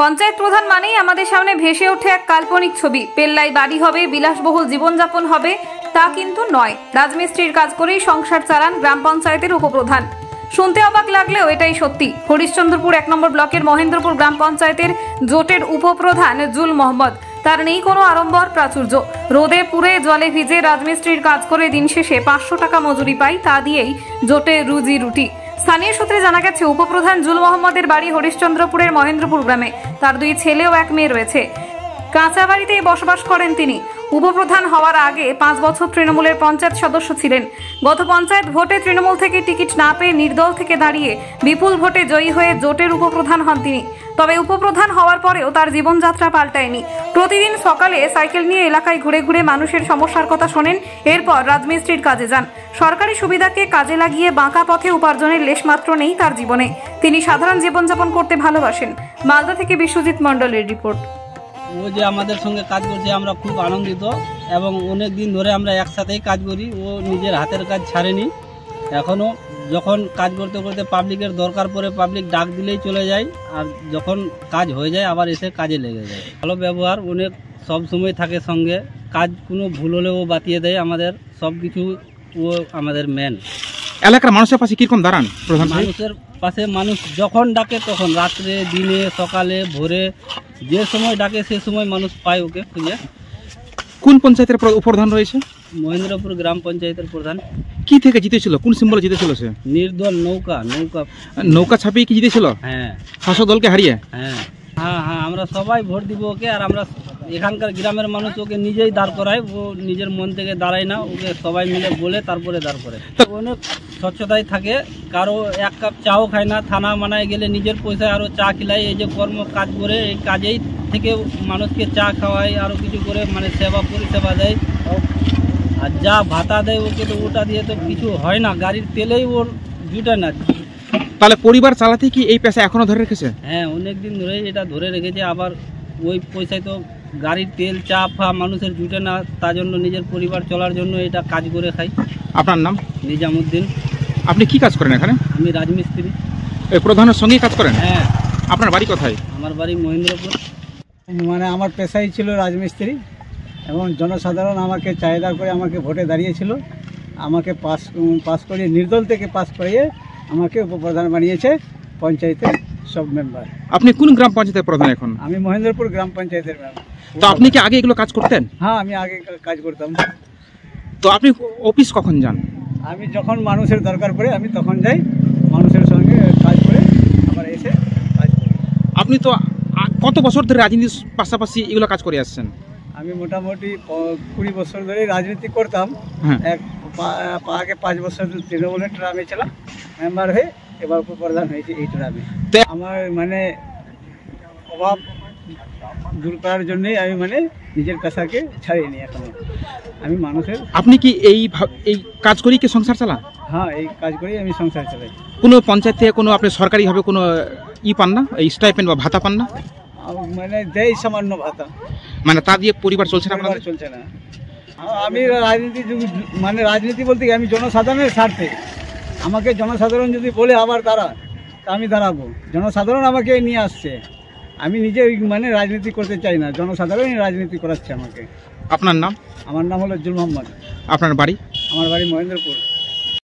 পঞ্চায়েত প্রধান মানেই আমাদের সামনে ভেসে ওঠে এক কাল্পনিক ছবি। পেল্লাই বাড়ি হবে, বিলাসবহুল জীবনযাপন হবে, তা কিন্তু নয়। রাজমিস্ত্রির কাজ করেই সংসার চালান গ্রাম পঞ্চায়েতের উপপ্রধান। শুনতে অবাক লাগলেও এটাই সত্যি। হরিশ্চন্দ্রপুর 1 নম্বর ব্লকের মহেন্দ্রপুর গ্রাম পঞ্চায়েতের জোটের উপপ্রধান জুল মোহাম্মদ। তার নেই কোনো আড়ম্বর প্রাচুর্য। রোদে পুড়ে জলে ভিজে রাজমিস্ত্রির কাজ করে দিন শেষে 500 টাকা মজুরি পায়। তা দিয়েই জোটে রুজি রুটি। স্থানীয় সূত্রে জানা গেছে, উপপ্রধান জুল মোহাম্মদের বাড়ি হরিশ্চন্দ্রপুরের মহেন্দ্রপুর গ্রামে। তার 2 ছেলে ও 1 মেয়ে রয়েছে। কাঁচা বাড়িতেই বসবাস করেন তিনি। উপপ্রধান হওয়ার আগে 5 বছর তৃণমূলের পঞ্চায়েত সদস্য ছিলেন। গত পঞ্চায়েত ভোটে তৃণমূল থেকে টিকিট না পেয়ে নির্দল থেকে দাঁড়িয়ে বিপুল ভোটে জয়ী হয়ে জোটের উপপ্রধান হন তিনি। তবে উপপ্রধান হওয়ার পরেও তার জীবনযাত্রা পাল্টায়নি। প্রতিদিন সকালে সাইকেল নিয়ে এলাকায় ঘুরে ঘুরে মানুষের সমস্যার কথা শোনেন। এরপর রাজমিস্ত্রির কাজে যান। সরকারি সুবিধাকে কাজে লাগিয়ে বাঁকা পথে উপার্জনের লেশমাত্র নেই তার জীবনে। তিনি সাধারণ জীবনযাপন করতে ভালোবাসেন। মালদা থেকে বিশ্বজিৎ মণ্ডলের রিপোর্ট। ও যে আমাদের সঙ্গে কাজ করছে আমরা খুব আনন্দিত এবং অনেক দিন ধরে আমরা একসাথেই কাজ করি। ও নিজের হাতের কাজ ছাড়েনি। এখনও যখন কাজ করতে করতে পাবলিকের দরকার পড়ে পাবলিক ডাক দিলেই চলে যায়, আর যখন কাজ হয়ে যায় আবার এসে কাজে লেগে যায়। ভালো ব্যবহার, অনেক সব সময় থাকে সঙ্গে। কাজ কোনো ভুল হলে ও বাতিয়ে দেয় আমাদের সব কিছু। ও আমাদের মেন। এলাকার মানুষের পাশে কিরকম দাঁড়ান প্রধান? মানুষের পাশে মানুষ যখন ডাকে তখন, রাত্রে, দিনে, সকালে, ভোরে, যে সময় ডাকে সে সময় মানুষ পায় ওকে খুঁজে। কোন পঞ্চায়েতের উপপ্রধান রয়েছে? মহেন্দ্রপুর গ্রাম পঞ্চায়েতের প্রধান। কি থেকে জিতেছিল? কোন সিম্বলে জিতেছিল সে? নির্দল নৌকা ছাপিয়ে কি জিতেছিল? হ্যাঁ, শাসক দলকে হারিয়ে। হ্যাঁ হ্যাঁ হ্যাঁ, আমরা সবাই ভোট দিব ওকে। আর আমরা এখানকার গ্রামের মানুষ ওকে নিজেই দাঁড় করায়। ও নিজের মন থেকে দাঁড়ায় না, ওকে সবাই মিলে বলে তারপরে দাঁড় করে। অনেক স্বচ্ছতায় থাকে। কারো 1 কাপ চাও খায় না। থানা মানায় গেলে নিজের পয়সায় আরও চা খিলায়। এই যে কর্ম কাজ করে, এই কাজেই থেকে মানুষকে চা খাওয়ায়, আরও কিছু করে, মানে সেবা পরিষেবা দেয়। আর যা ভাতা দেয় ওকে, তো ওটা দিয়ে তো কিছু হয় না। গাড়ির তেলেই ওর জুটে না। তাহলে পরিবার চালাতে কি এই পেশা এখনো ধরে রেখেছে? হ্যাঁ, অনেক দিন ধরেই এটা ধরে রেখেছে। আবার ওই পয়সায় তো গাড়ির তেল, চা ফা মানুষের জুটে না। তার জন্য নিজের পরিবার চলার জন্য এটা কাজ করে খাই। আপনার নাম? নিজামুদ্দিন। আপনি কি কাজ করেন এখানে? আমি রাজমিস্ত্রি। এই প্রধানের সঙ্গেই কাজ করেন? হ্যাঁ। আপনার বাড়ি কোথায়? আমার বাড়ি মহেন্দ্রপুর। মানে আমার পেশাই ছিল রাজমিস্ত্রি, এবং জনসাধারণ আমাকে চাহিদা করে আমাকে ভোটে দাঁড়িয়েছিল। আমাকে পাস করিয়ে, নির্দল থেকে পাস করিয়ে আমাকে উপপ্রধান বানিয়েছে পঞ্চায়েতের সব মেম্বার। আপনি কোন গ্রাম পঞ্চায়েতের প্রধান এখন? আমি মহেন্দ্রপুর গ্রাম পঞ্চায়েতের মেম্বার। তো আপনি কি আগে এগুলো কাজ করতেন? হ্যাঁ, আমি আগে কাজ করতাম। তো আপনি অফিস কখন যান? আমি যখন মানুষের দরকার পড়ে আমি তখন যাই, মানুষের সঙ্গে কাজ করে আবার এসে কাজ করি। আপনি তো কত বছর ধরে রাজনীতির পাশাপাশি এগুলো কাজ করে আসছেন? আমি মোটামুটি 20 বছর ধরে রাজনীতি করতাম। আগে 5 বছর তৃণমূলের ট্রামে ছিলাম মেম্বার হয়ে, এবার উপপ্রধান হয়েছে এই ট্রামে। আমার মানে অভাব দূর করার জন্যই আমি মানে নিজের পেশাকে ছাড়িয়ে এখনো আমি মানুষের। আপনি কি এই কাজ করেই কি সংসার চালান? হ্যাঁ, এই কাজ করেই আমি সংসার চালাই। কোনো পঞ্চায়েত থেকে কোনো আপনি সরকারিভাবে কোনো পান না, এই স্টাইপেন্ড বা ভাতা পান না? মানে দেয় সামান্য ভাতা, মানে তা দিয়ে পরিবার চলছে না? আপনাদের চলছে না। আমি রাজনীতি বলতে আমি জনসাধারণের স্বার্থে, আমাকে জনসাধারণ যদি বলে আবার দাঁড়া, তা আমি দাঁড়াবো। জনসাধারণ আমাকে নিয়ে আসছে, আমি নিজে মানে রাজনীতি করতে চাই না, জনসাধারণই রাজনীতি করাচ্ছে আমাকে। আপনার নাম? আমার নাম হলো জুল মোহাম্মদ। আপনার বাড়ি? আমার বাড়ি মহেন্দ্রপুর।